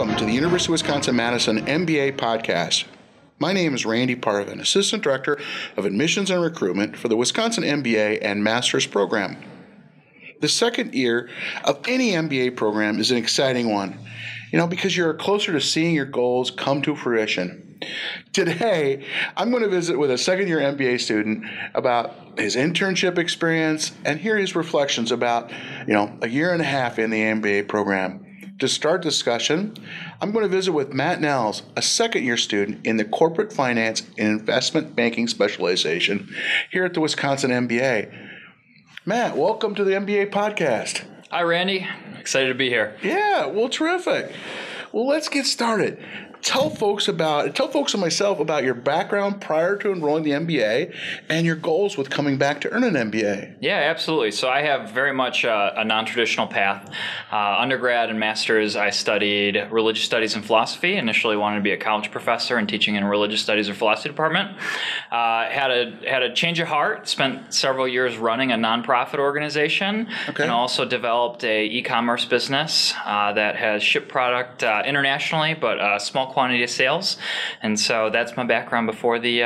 Welcome to the University of Wisconsin-Madison MBA podcast. My name is Randy Parvin, Assistant Director of Admissions and Recruitment for the Wisconsin MBA and Master's program. The second year of any MBA program is an exciting one, because you're closer to seeing your goals come to fruition. Today, I'm going to visit with a second-year MBA student about his internship experience and hear his reflections about, a year and a half in the MBA program. To start discussion, I'm going to visit with Matt Nehls, a second-year student in the Corporate Finance and Investment Banking Specialization here at the Wisconsin MBA. Matt, welcome to the MBA podcast. Hi, Randy. Excited to be here. Yeah, well, terrific. Well, let's get started. Tell folks and myself about your background prior to enrolling the MBA and your goals with coming back to earn an MBA. Yeah, absolutely. So I have very much a non-traditional path. Undergrad and master's, I studied religious studies and philosophy. Initially wanted to be a college professor and teaching in religious studies or philosophy department. Had a change of heart, spent several years running a nonprofit organization, and also developed a e-commerce business that has shipped product internationally, but a small quantity of sales, and so that's my background before the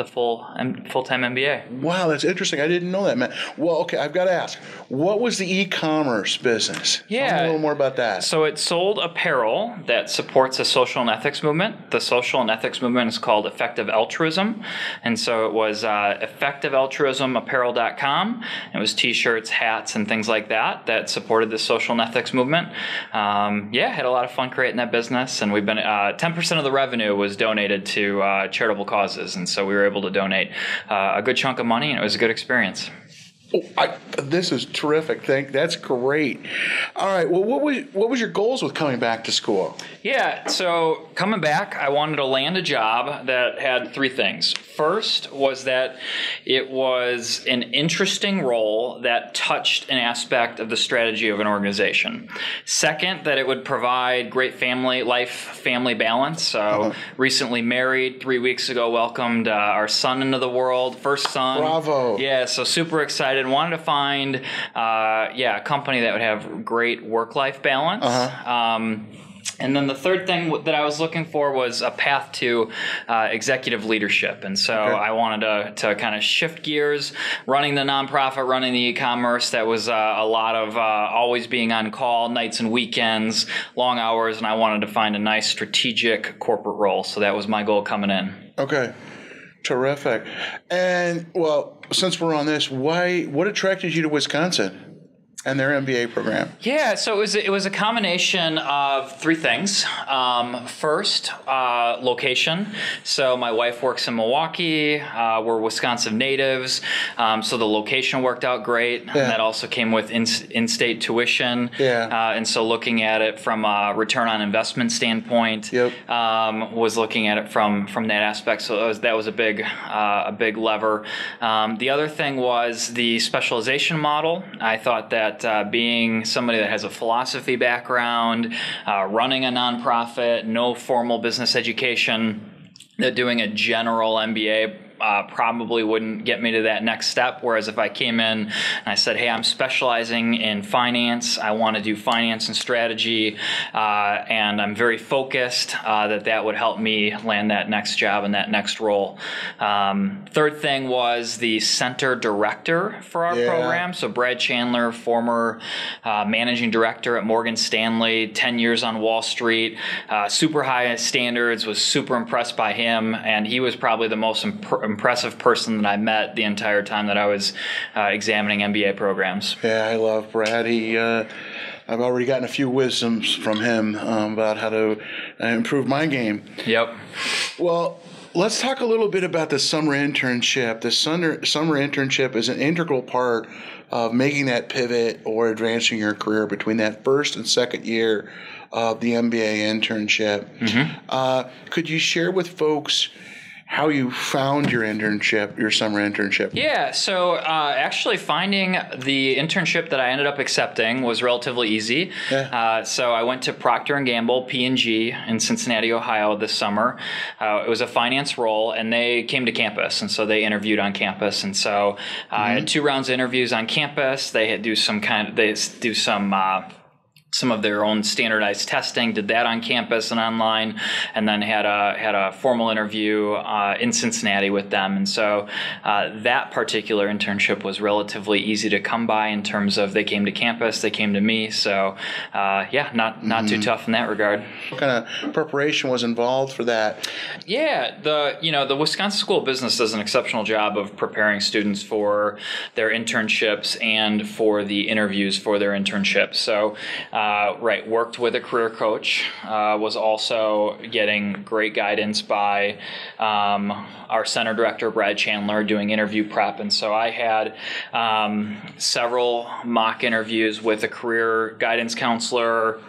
full-time MBA. Wow, that's interesting. I didn't know that, Matt. Well, okay, I've got to ask, what was the e-commerce business? Yeah, tell me a little more about that. So it sold apparel that supports a social and ethics movement. The social and ethics movement is called Effective Altruism, and so it was effectivealtruismapparel.com. It was T-shirts, hats, and things like that supported the social and ethics movement. Had a lot of fun creating that business, and we've been 10% of the revenue was donated to charitable causes, and so we were able to donate a good chunk of money, and it was a good experience. This is terrific. That's great. All right. Well, what was your goals with coming back to school? Yeah. So coming back, I wanted to land a job that had three things. First was that it was an interesting role that touched an aspect of the strategy of an organization. Second, that it would provide great family balance. So recently married, 3 weeks ago, welcomed our son into the world, first son. Bravo. Yeah. So super excited. Wanted to find a company that would have great work-life balance. And then the third thing that I was looking for was a path to executive leadership. And so I wanted to kind of shift gears, running the nonprofit, running the e-commerce. That was a lot of always being on call, nights and weekends, long hours, and I wanted to find a nice strategic corporate role. So that was my goal coming in. Okay. Terrific. And, well, since we're on this, what attracted you to Wisconsin and their MBA program? Yeah, so it was a combination of three things. First, location. So my wife works in Milwaukee. We're Wisconsin natives, so the location worked out great. Yeah. And that also came with in-state tuition. Yeah. And so looking at it from a return on investment standpoint, was looking at it from that aspect. So that was a big lever. The other thing was the specialization model. I thought that being somebody that has a philosophy background, running a nonprofit, no formal business education, that doing a general MBA probably wouldn't get me to that next step. Whereas if I came in and I said, hey, I'm specializing in finance, I want to do finance and strategy, and I'm very focused, that would help me land that next job and that next role. Third thing was the center director for our program. So Brad Chandler, former managing director at Morgan Stanley, 10 years on Wall Street, super high standards, was super impressed by him, and he was probably the most impressive person that I met the entire time that I was examining MBA programs. Yeah, I love Brad. I've already gotten a few wisdoms from him about how to improve my game. Yep. Well, let's talk a little bit about the summer internship. The summer internship is an integral part of making that pivot or advancing your career between that first and second year of the MBA internship. Could you share with folks how you found your summer internship? Yeah, so actually finding the internship that I ended up accepting was relatively easy. Yeah. So I went to Procter & Gamble, P&G in Cincinnati, Ohio this summer. It was a finance role, and they came to campus, and so they interviewed on campus. And so I had 2 rounds of interviews on campus. They do some some of their own standardized testing, did that on campus and online, and then had a formal interview in Cincinnati with them. And so that particular internship was relatively easy to come by in terms of they came to campus, they came to me. So not too tough in that regard. What kind of preparation was involved for that? Yeah, the Wisconsin School of Business does an exceptional job of preparing students for their internships and for the interviews for their internships. So worked with a career coach, was also getting great guidance by our center director, Brad Chandler, doing interview prep. And so I had several mock interviews with a career guidance counselor,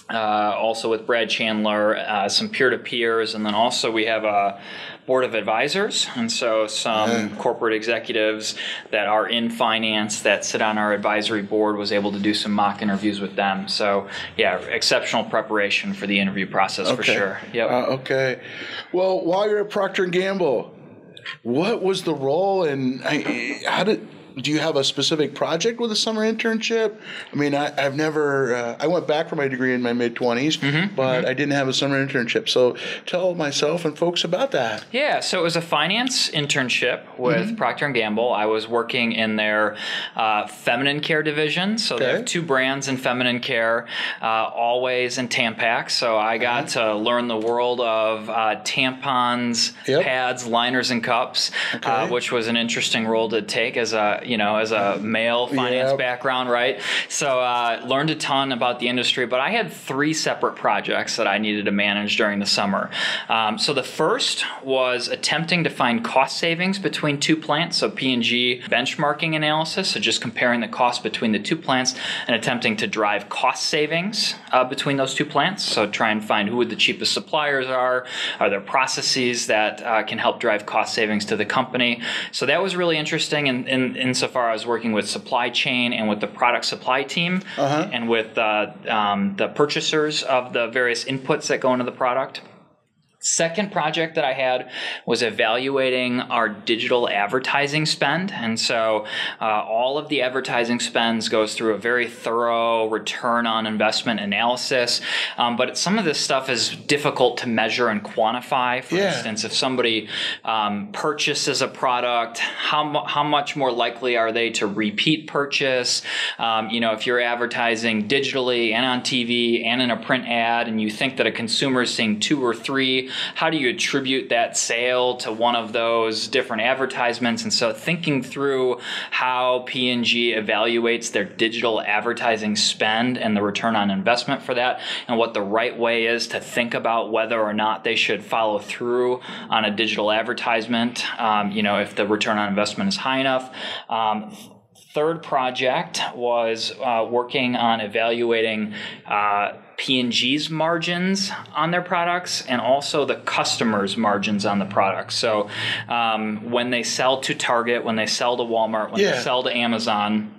also with Brad Chandler, some peer-to-peers, and then also we have a board of advisors, and so some corporate executives that are in finance that sit on our advisory board, was able to do some mock interviews with them. So yeah, exceptional preparation for the interview process for sure. Yep. Okay. Well, while you're at Procter & Gamble, what was the role and do you have a specific project with a summer internship? I mean, I've never, I went back for my degree in my mid-20s, but I didn't have a summer internship. So tell myself and folks about that. Yeah, so it was a finance internship with Procter & Gamble. I was working in their feminine care division. So they have two brands in feminine care, Always and Tampax. So I got to learn the world of tampons, pads, liners, and cups, which was an interesting role to take as a male finance background, right? So learned a ton about the industry, but I had 3 separate projects that I needed to manage during the summer. So the first was attempting to find cost savings between 2 plants, so P&G benchmarking analysis, so just comparing the cost between the 2 plants and attempting to drive cost savings between those 2 plants. So try and find who the cheapest suppliers are there processes that can help drive cost savings to the company. So that was really interesting insofar as working with supply chain and with the product supply team and with the purchasers of the various inputs that go into the product. Second project that I had was evaluating our digital advertising spend. And so all of the advertising spends goes through a very thorough return on investment analysis. But some of this stuff is difficult to measure and quantify. For instance, if somebody purchases a product, how much more likely are they to repeat purchase? If you're advertising digitally and on TV and in a print ad, and you think that a consumer is seeing 2 or 3, how do you attribute that sale to one of those different advertisements? And so thinking through how P&G evaluates their digital advertising spend and the return on investment for that, and what the right way is to think about whether or not they should follow through on a digital advertisement, if the return on investment is high enough. Third project was working on evaluating P&G's margins on their products and also the customers' margins on the products. So when they sell to Target, when they sell to Walmart, when they sell to Amazon,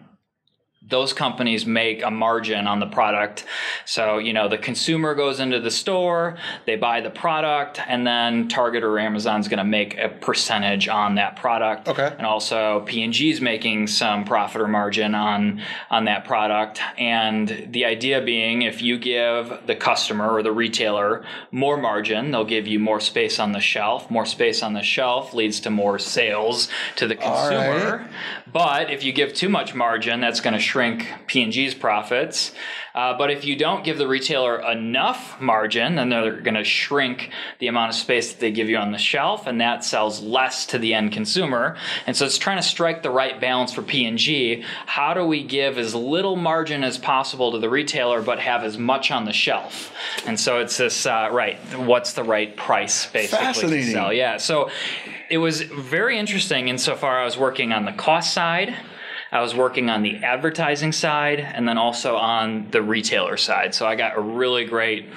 those companies make a margin on the product. So, the consumer goes into the store, they buy the product, and then Target or Amazon's going to make a percentage on that product. And also P&G's making some profit or margin on that product. And the idea being, if you give the customer or the retailer more margin, they'll give you more space on the shelf. More space on the shelf leads to more sales to the consumer. But if you give too much margin, that's going to shrink P&G's profits. But if you don't give the retailer enough margin, then they're going to shrink the amount of space that they give you on the shelf, and that sells less to the end consumer. And so it's trying to strike the right balance for P&G. How do we give as little margin as possible to the retailer, but have as much on the shelf? And so it's this, what's the right price, basically, to sell? Yeah, so it was very interesting insofar I was working on the cost side, I was working on the advertising side, and then also on the retailer side. So I got a really great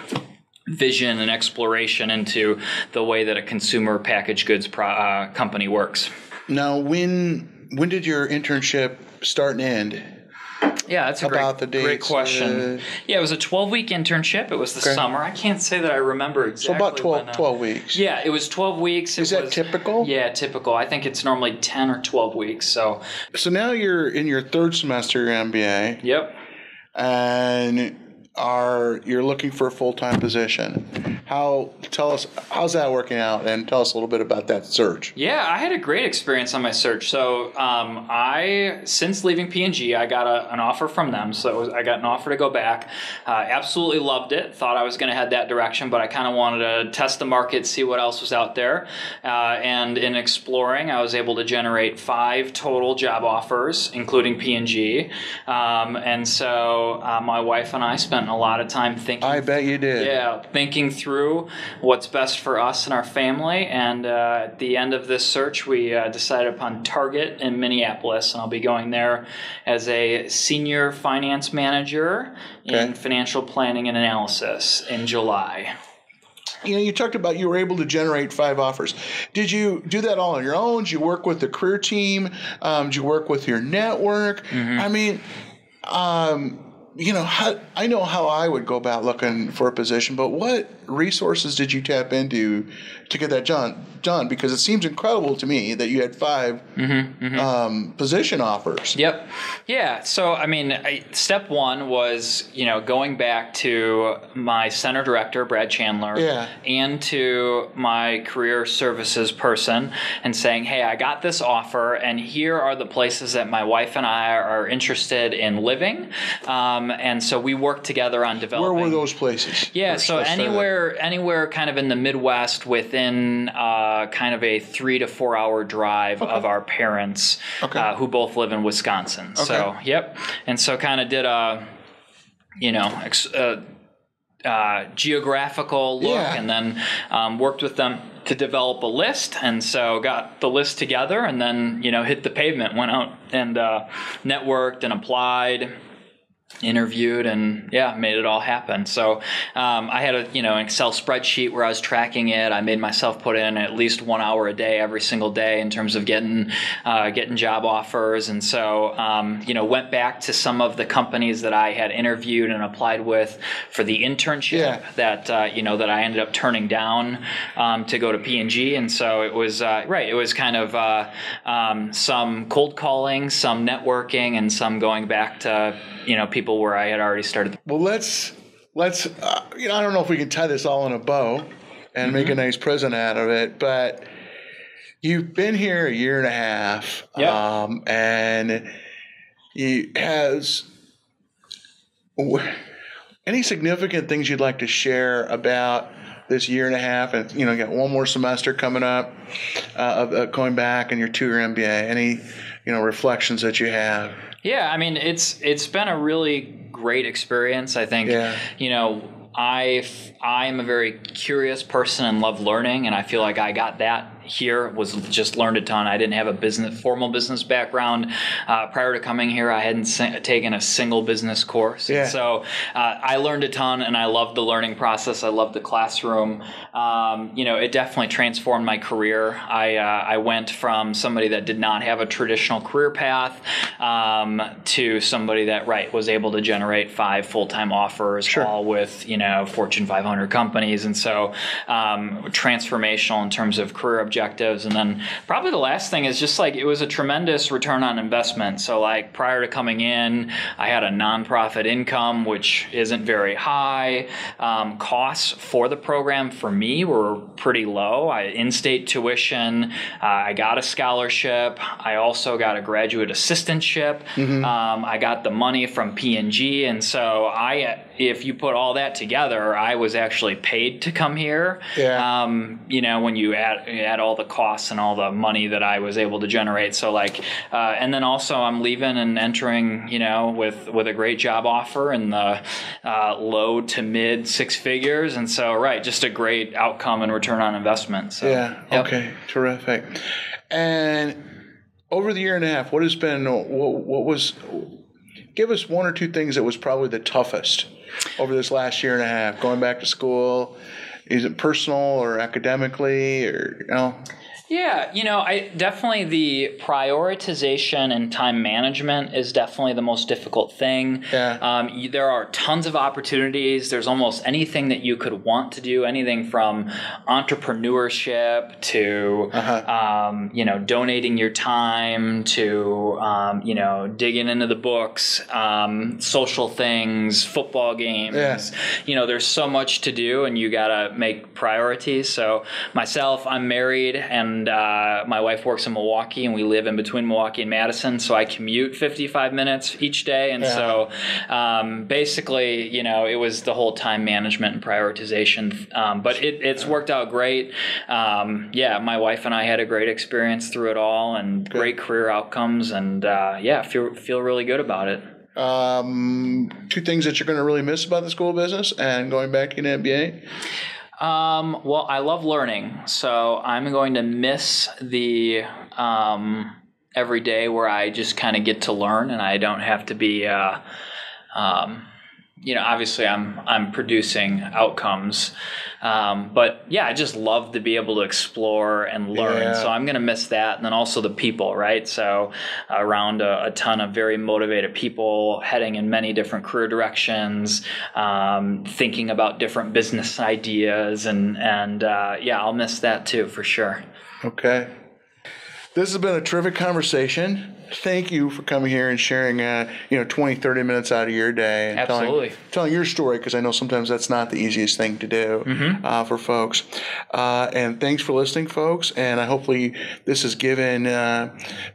vision and exploration into the way that a consumer packaged goods company works. Now, when did your internship start and end? Yeah, that's a great question. Yeah, it was a 12-week internship. It was the summer. I can't say that I remember exactly. So about 12 weeks. Yeah, it was 12 weeks. Is that typical? Yeah, typical. I think it's normally 10 or 12 weeks. So now you're in your 3rd semester of your MBA. Yep. And you're looking for a full-time position. Tell us, how's that working out, and tell us a little bit about that search. Yeah, I had a great experience on my search. So since leaving P&G, I got an offer from them. So I got an offer to go back. Absolutely loved it. Thought I was going to head that direction, but I kind of wanted to test the market, see what else was out there. And in exploring, I was able to generate 5 total job offers, including P&G. And so my wife and I spent a lot of time thinking. I bet you did. Yeah, thinking through what's best for us and our family. And at the end of this search, we decided upon Target in Minneapolis, and I'll be going there as a senior finance manager in financial planning and analysis in July. You talked about you were able to generate 5 offers. Did you do that all on your own? Did you work with the career team? Did you work with your network? Mm-hmm. I mean, I know how I would go about looking for a position, but what resources did you tap into to get that done? Because it seems incredible to me that you had 5 position offers. Yep. Yeah. So, I mean, step 1 was, going back to my center director, Brad Chandler, and to my career services person and saying, hey, I got this offer, and here are the places that my wife and I are interested in living. And so we worked together on developing. Where were those places? Yeah. So anywhere kind of in the Midwest within kind of a 3 to 4 hour drive of our parents who both live in Wisconsin. Okay. So, yep. And so kind of did a, geographical look and then worked with them to develop a list. And so got the list together and then, hit the pavement, went out and networked and applied, interviewed, and made it all happen. So I had an Excel spreadsheet where I was tracking it. I made myself put in at least 1 hour a day every single day in terms of getting job offers. And so went back to some of the companies that I had interviewed and applied with for the internship that I ended up turning down to go to P&G. And so it was it was kind of some cold calling, some networking, and some going back to people where I had already started. Well, let's I don't know if we can tie this all in a bow and make a nice present out of it, but you've been here 1.5 years, and any significant things you'd like to share about this 1.5 years, and you got one more semester coming up of going back and your 2-year MBA. Any reflections that you have? Yeah, I mean, it's been a really great experience. I think, I'm a very curious person and love learning, and I feel like I got that here, was just learned a ton. I didn't have a formal business background. Prior to coming here, I hadn't taken a single business course. Yeah. So I learned a ton, and I loved the learning process. I loved the classroom. It definitely transformed my career. I went from somebody that did not have a traditional career path to somebody that was able to generate 5 full-time offers, all with Fortune 500 companies, and so transformational in terms of career objectives. And then probably the last thing is just it was a tremendous return on investment. So prior to coming in, I had a nonprofit income, which isn't very high. Costs for the program for me were pretty low. In-state tuition. I got a scholarship. I also got a graduate assistantship. I got the money from P&G. And so if you put all that together, I was actually paid to come here. Yeah. When you add all the costs and all the money that I was able to generate. So and then also I'm leaving and entering, with a great job offer in the low to mid 6 figures. And so, just a great outcome and return on investment. So, Okay. Terrific. And over the 1.5 years, what has been, give us 1 or 2 things that was probably the toughest over this last 1.5 years, going back to school. Is it personal or academically, or Yeah, I definitely the prioritization and time management is definitely the most difficult thing. Yeah. There are tons of opportunities. There's almost anything that you could want to do, anything from entrepreneurship to, donating your time to, digging into the books, social things, football games. Yeah. There's so much to do, and you got to make priorities. So myself, I'm married, and my wife works in Milwaukee, and we live in between Milwaukee and Madison, so I commute 55 minutes each day. And so basically, it was the whole time management and prioritization. But it's worked out great. My wife and I had a great experience through it all, and great career outcomes, and feel really good about it. 2 things that you're going to really miss about the school business and going back in MBA? Well, I love learning, so I'm going to miss the every day where I just kind of get to learn, and I don't have to be, obviously I'm producing outcomes, but I just love to be able to explore and learn. Yeah. So I'm going to miss that, and then also the people, right? So around a ton of very motivated people heading in many different career directions, thinking about different business ideas, and I'll miss that too for sure. Okay. This has been a terrific conversation. Thank you for coming here and sharing, 20, 30 minutes out of your day. And Absolutely. telling your story, because I know sometimes that's not the easiest thing to do for folks. And thanks for listening, folks. And hopefully this has given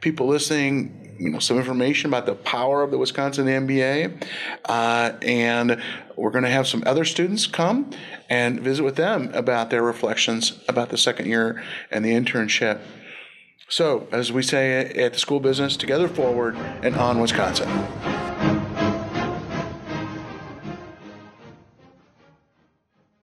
people listening some information about the power of the Wisconsin MBA. And we're going to have some other students come and visit with them about their reflections about the second year and the internship. So, as we say at the school business, together forward and on Wisconsin.